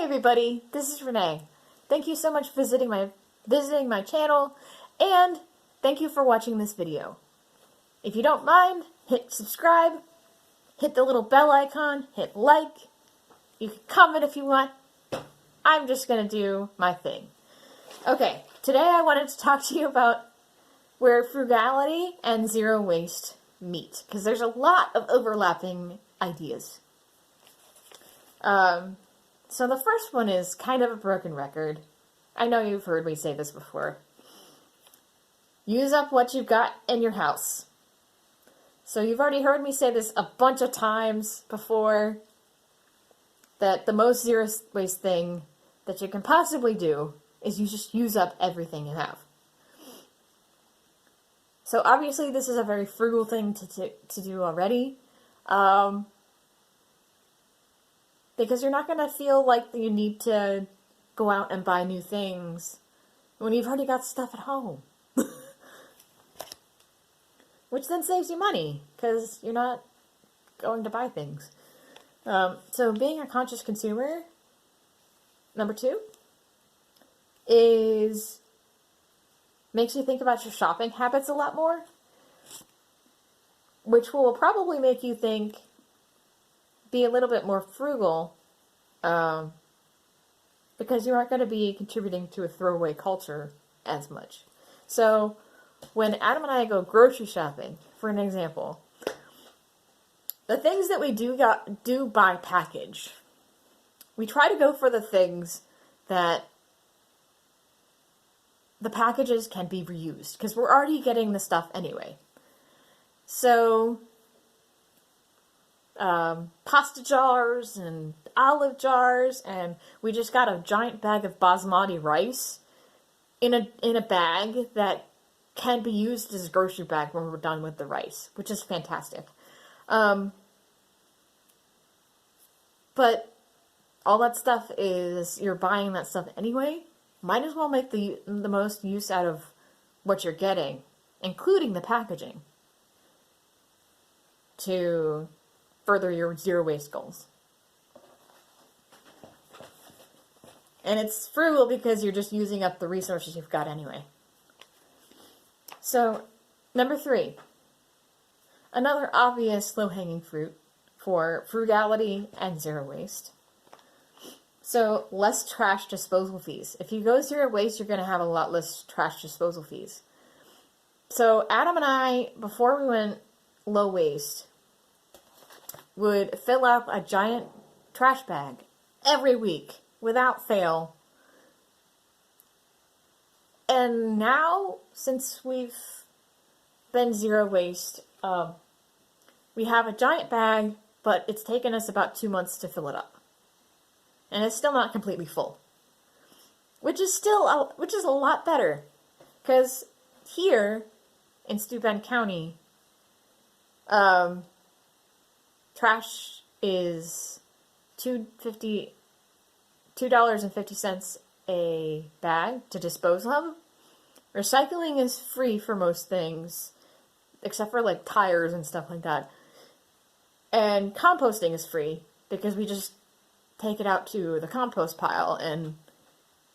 everybody, this is Renee. Thank you so much for visiting my channel, and thank you for watching this video. If you don't mind, hit subscribe, hit the little bell icon, hit like, you can comment if you want. I'm just gonna do my thing. Okay, today I wanted to talk to you about where frugality and zero waste meet, because there's a lot of overlapping ideas. So the first one is kind of a broken record. I know you've heard me say this before. Use up what you've got in your house. So you've already heard me say this a bunch of times before, that the most zero waste thing that you can possibly do is you just use up everything you have. So obviously this is a very frugal thing to do already. Because you're not going to feel like you need to go out and buy new things when you've already got stuff at home. Which then saves you money, because you're not going to buy things. So being a conscious consumer, number 2, makes you think about your shopping habits a lot more. Which will probably make you be a little bit more frugal, because you aren't going to be contributing to a throwaway culture as much. So when Adam and I go grocery shopping, for an example, the things that we do buy package, we try to go for the things that the packages can be reused, because we're already getting the stuff anyway. So pasta jars and olive jars, and we just got a giant bag of basmati rice in a bag that can be used as a grocery bag when we're done with the rice, which is fantastic. But all that stuff you're buying that stuff anyway. Might as well make the most use out of what you're getting, including the packaging, to further your zero waste goals. And it's frugal because you're just using up the resources you've got anyway. So, number 3. Another obvious low-hanging fruit for frugality and zero waste. So, less trash disposal fees. If you go zero waste, you're going to have a lot less trash disposal fees. So, Adam and I, before we went low waste, would fill up a giant trash bag every week without fail. And now, since we've been zero waste, we have a giant bag, but it's taken us about 2 months to fill it up. And it's still not completely full. Which is a lot better. Because here in Steuben County, trash is $2.50 a bag to dispose of. Recycling is free for most things, except for like tires and stuff like that. And composting is free, because we just take it out to the compost pile and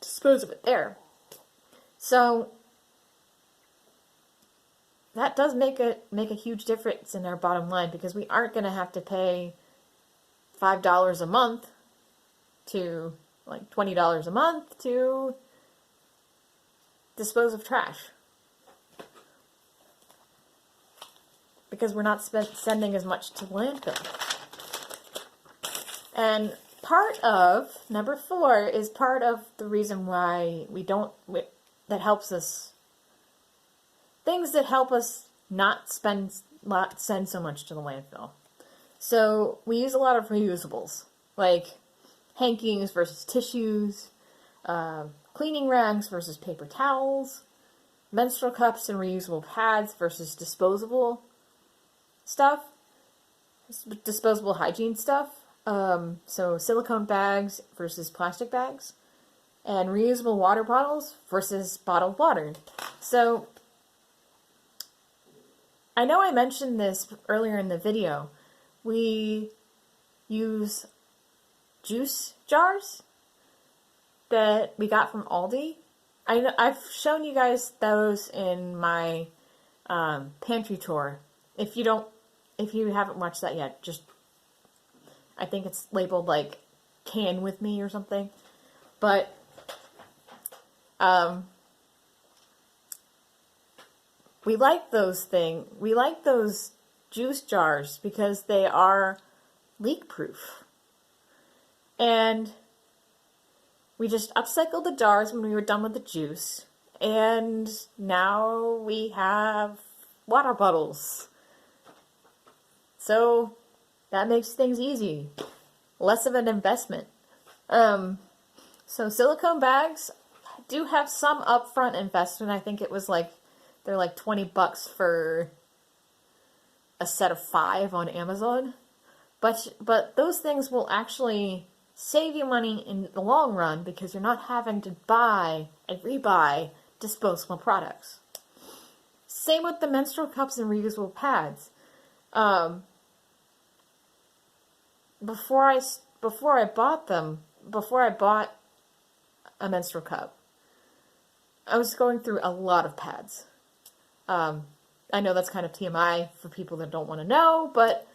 dispose of it there. So that does make a huge difference in our bottom line, because we aren't going to have to pay $5 a month to like $20 a month to dispose of trash, because we're not sending as much to landfill. And part of number 4 is part of the reason why that helps us. Things that help us not send so much to the landfill. So we use a lot of reusables, like hankings versus tissues, cleaning rags versus paper towels, menstrual cups and reusable pads versus disposable stuff, disposable hygiene stuff. So silicone bags versus plastic bags, and reusable water bottles versus bottled water. So I know I mentioned this earlier in the video. We use juice jars that we got from Aldi. I've shown you guys those in my pantry tour. If you haven't watched that yet, I think it's labeled like "Can with Me" or something. But we like those things. We like those juice jars because they are leak proof. And we just upcycled the jars when we were done with the juice. And now we have water bottles. So that makes things easy. Less of an investment. So silicone bags do have some upfront investment. I think it was they're like $20 for a set of 5 on Amazon. But those things will actually save you money in the long run because you're not having to buy and rebuy disposable products. Same with the menstrual cups and reusable pads. Before I bought a menstrual cup, I was going through a lot of pads. I know that's kind of TMI for people that don't want to know, but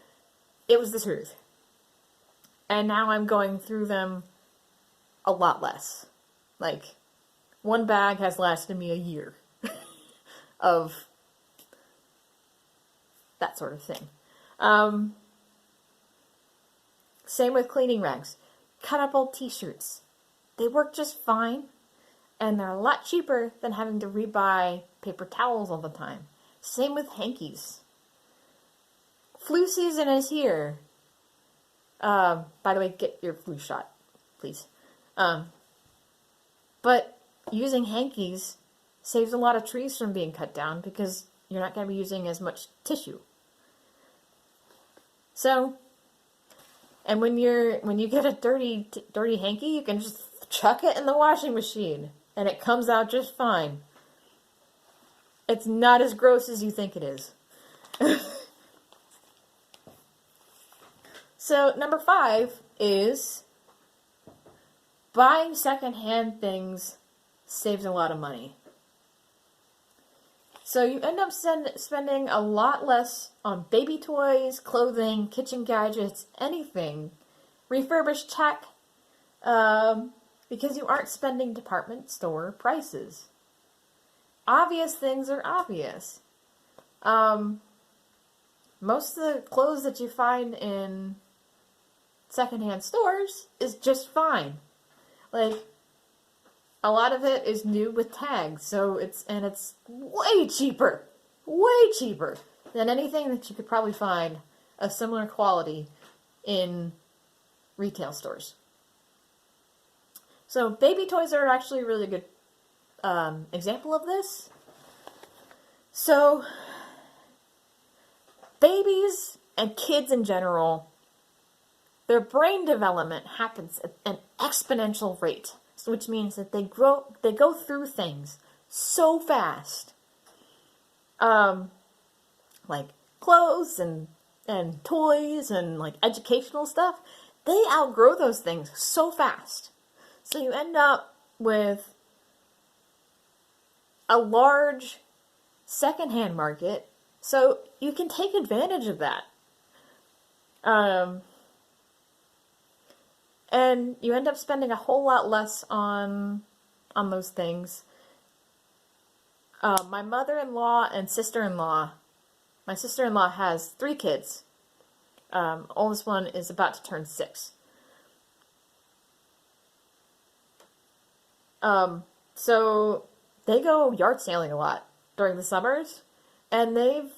it was the truth. And now I'm going through them a lot less. Like, one bag has lasted me a year of that sort of thing. Same with cleaning rags. Cuttable t-shirts. They work just fine, and they're a lot cheaper than having to rebuy paper towels all the time. Same with hankies. Flu season is here. By the way, get your flu shot, please. But using hankies saves a lot of trees from being cut down because you're not going to be using as much tissue. So, and when you get a dirty hanky, you can just chuck it in the washing machine and it comes out just fine. It's not as gross as you think it is. So, number 5 is buying secondhand things saves a lot of money. So you end up spending a lot less on baby toys, clothing, kitchen gadgets, anything, refurbished tech, because you aren't spending department store prices. Obvious things are obvious. Most of the clothes that you find in secondhand stores is just fine. Like, a lot of it is new with tags, so it's way cheaper than anything that you could probably find of similar quality in retail stores. So baby toys are actually a really good example of this. So babies and kids in general, their brain development happens at an exponential rate, which means that they go through things so fast. Like clothes and toys and like educational stuff, they outgrow those things so fast. So you end up with a large secondhand market, so you can take advantage of that. And you end up spending a whole lot less on those things. My mother-in-law and sister-in-law, my sister-in-law has 3 kids. Oldest one is about to turn 6. So they go yard sailing a lot during the summers, and they've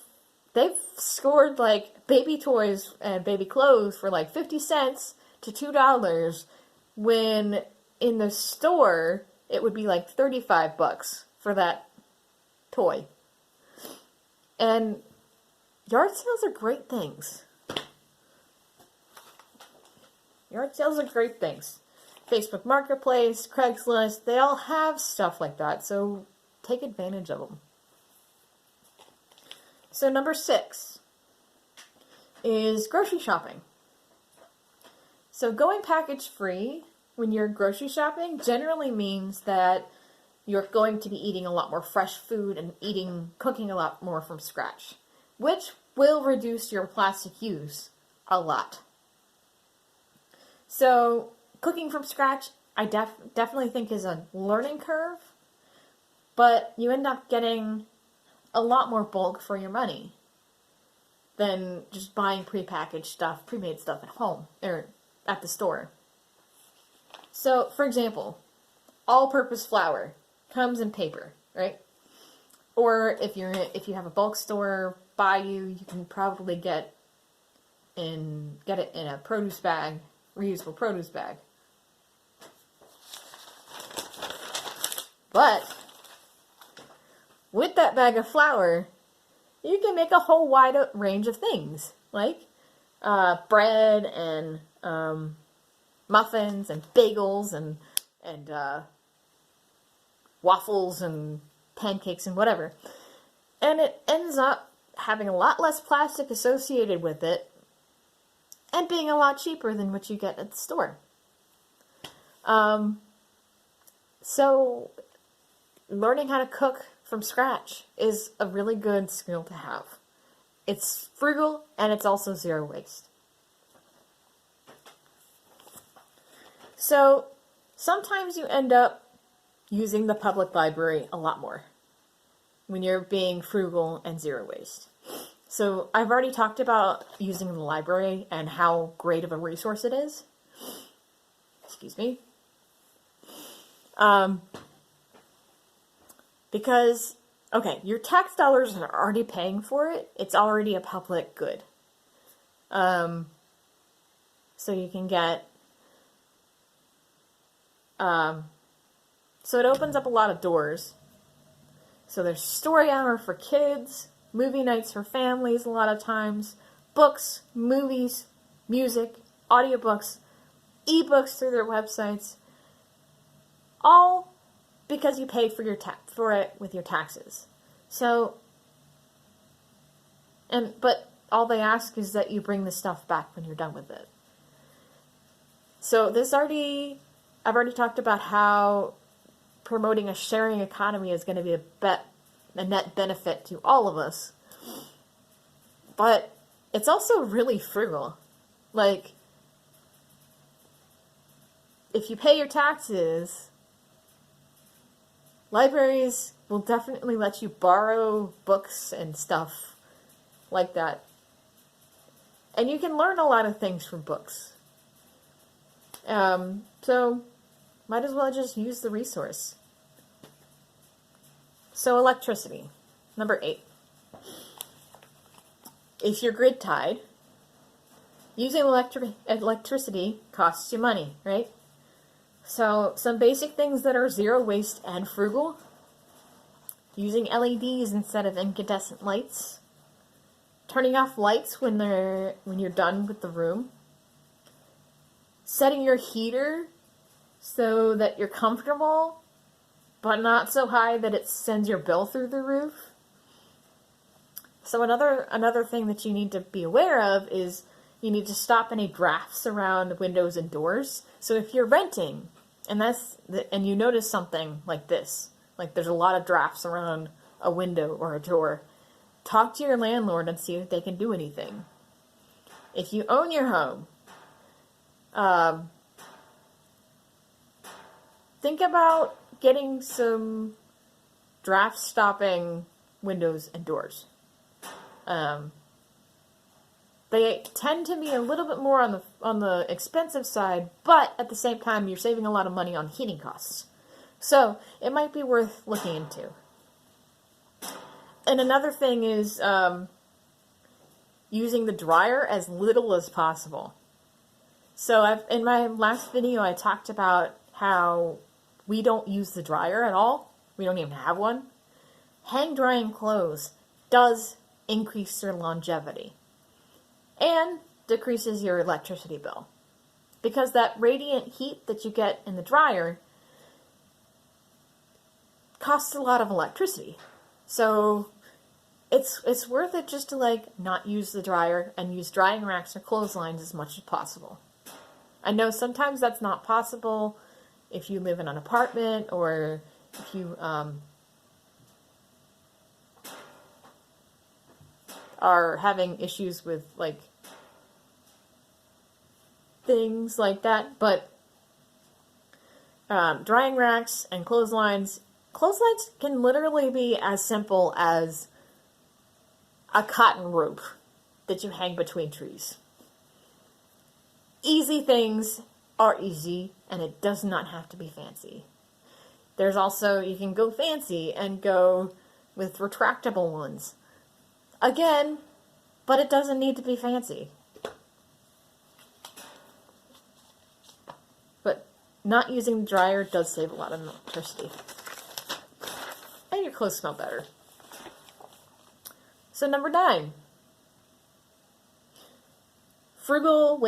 scored like baby toys and baby clothes for like 50 cents to $2, when in the store it would be like $35 for that toy. And yard sales are great things. Yard sales are great things. Facebook Marketplace, Craigslist, they all have stuff like that, so take advantage of them. So number 6 is grocery shopping. So going package free when you're grocery shopping generally means that you're going to be eating a lot more fresh food and cooking a lot more from scratch, which will reduce your plastic use a lot. So cooking from scratch, I definitely think is a learning curve, but you end up getting a lot more bulk for your money than just buying prepackaged stuff, pre-made stuff at home or at the store. So, for example, all-purpose flour comes in paper, right? Or if you have a bulk store by you, you can probably get it in a produce bag, reusable produce bag. But with that bag of flour, you can make a whole wide range of things, like bread and muffins and bagels and waffles and pancakes and whatever. And it ends up having a lot less plastic associated with it and being a lot cheaper than what you get at the store. So learning how to cook from scratch is a really good skill to have. It's frugal and it's also zero waste. So sometimes you end up using the public library a lot more when you're being frugal and zero waste. So I've already talked about using the library and how great of a resource it is. Excuse me. Because, okay, your tax dollars are already paying for it. It's already a public good. So you can get, so it opens up a lot of doors. So there's story hour for kids, movie nights for families a lot of times, books, movies, music, audiobooks, ebooks through their websites, all because you paid for for it with your taxes. So, but all they ask is that you bring the stuff back when you're done with it. So I've already talked about how promoting a sharing economy is going to be a net benefit to all of us. But it's also really frugal. Like, if you pay your taxes, libraries will definitely let you borrow books and stuff like that. And you can learn a lot of things from books. So might as well just use the resource. So electricity, number 8. If you're grid tied, using electricity costs you money, right? So some basic things that are zero waste and frugal: using LEDs instead of incandescent lights, turning off lights when you're done with the room, setting your heater so that you're comfortable but not so high that it sends your bill through the roof. So another thing that you need to be aware of is you need to stop any drafts around windows and doors. So if you're renting and you notice something like this, like there's a lot of drafts around a window or a door, talk to your landlord and see if they can do anything. If you own your home, think about getting some draft stopping windows and doors. They tend to be a little bit more on the expensive side, but at the same time, you're saving a lot of money on heating costs. So it might be worth looking into. And another thing is using the dryer as little as possible. So in my last video, I talked about how we don't use the dryer at all. We don't even have one. Hang drying clothes does increase their longevity and decreases your electricity bill, because that radiant heat that you get in the dryer costs a lot of electricity. So it's worth it just to not use the dryer and use drying racks or clotheslines as much as possible. I know sometimes that's not possible if you live in an apartment or if you are having issues with like things like that, but drying racks and clotheslines can literally be as simple as a cotton rope that you hang between trees. Easy things are easy, and it does not have to be fancy. There's also, you can go fancy and go with retractable ones. Again, but it doesn't need to be fancy. But not using the dryer does save a lot of electricity. And your clothes smell better. So number 9. Frugal,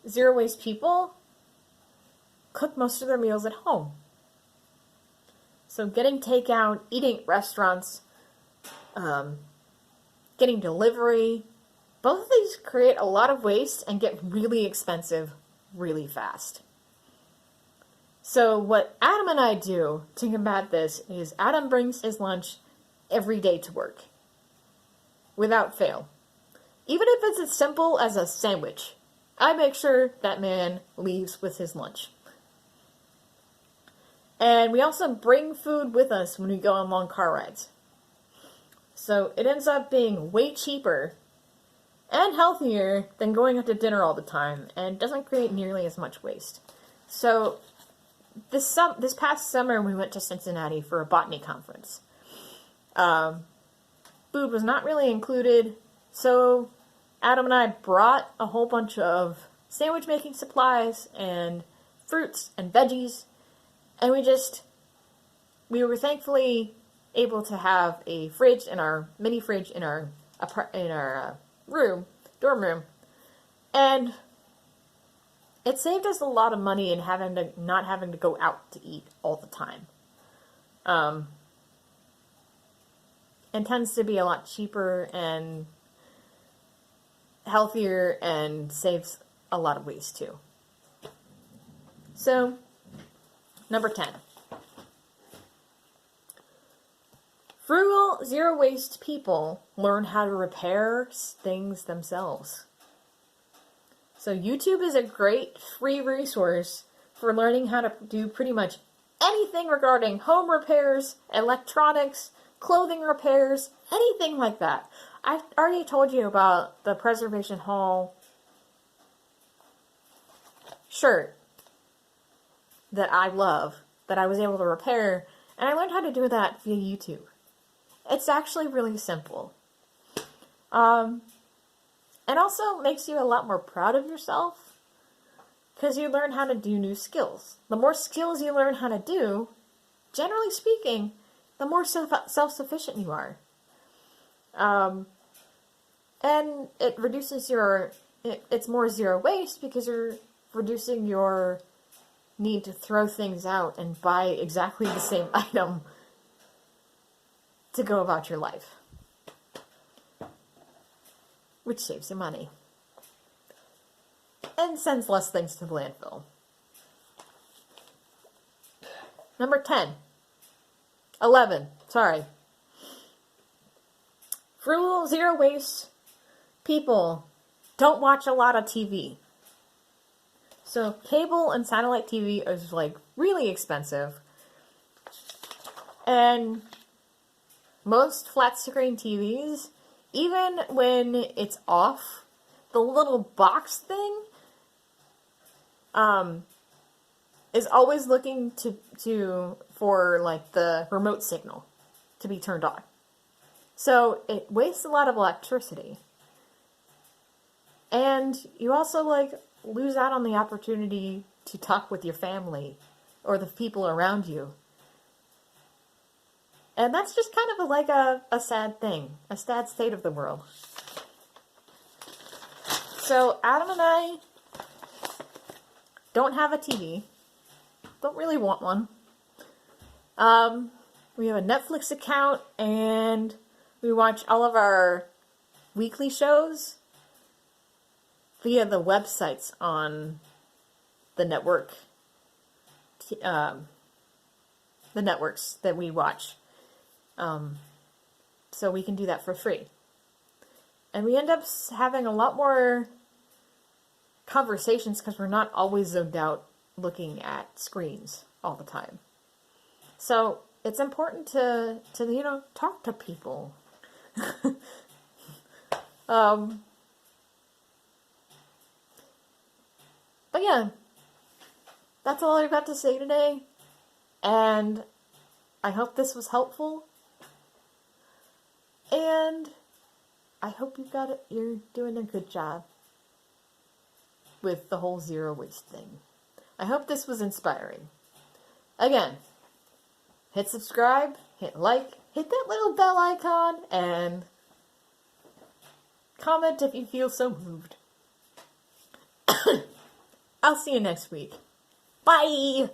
zero waste people cook most of their meals at home. So getting takeout, eating at restaurants, getting delivery, both of these create a lot of waste and get really expensive really fast. So what Adam and I do to combat this is Adam brings his lunch every day to work, without fail. Even if it's as simple as a sandwich, I make sure that man leaves with his lunch. And we also bring food with us when we go on long car rides. So it ends up being way cheaper and healthier than going out to dinner all the time, and doesn't create nearly as much waste. So this past summer we went to Cincinnati for a botany conference. Food was not really included, so Adam and I brought a whole bunch of sandwich making supplies and fruits and veggies, and we were thankfully able to have a mini fridge in our dorm room, and it saved us a lot of money in not having to go out to eat all the time. And tends to be a lot cheaper and healthier and saves a lot of waste too. So, number 10. Frugal, zero waste people learn how to repair things themselves. So YouTube is a great free resource for learning how to do pretty much anything regarding home repairs, electronics, clothing repairs, anything like that. I've already told you about the Preservation Hall shirt that I love, that I was able to repair, and I learned how to do that via YouTube. It's actually really simple. And also makes you a lot more proud of yourself, because you learn how to do new skills. The more skills you learn how to do, generally speaking, the more self-sufficient you are. And it reduces it's more zero waste because you're reducing your need to throw things out and buy exactly the same item to go about your life, which saves you money and sends less things to the landfill. Number 11, sorry. Frugal, zero waste people don't watch a lot of TV. So cable and satellite TV is like really expensive. And most flat screen TVs, even when it's off, the little box thing is always looking for like the remote signal to be turned on. So it wastes a lot of electricity. And you also like lose out on the opportunity to talk with your family or the people around you. And that's just kind of like a sad thing, a sad state of the world. So Adam and I don't have a TV. Don't really want one. We have a Netflix account, and we watch all of our weekly shows via the websites on the networks that we watch. So we can do that for free. And we end up having a lot more conversations because we're not always zoned out looking at screens all the time. So it's important to talk to people. But yeah, that's all I've got to say today. And I hope this was helpful. And I hope you're doing a good job with the whole zero waste thing. I hope this was inspiring. Again, hit subscribe, hit like, hit that little bell icon, and comment if you feel so moved. I'll see you next week. Bye!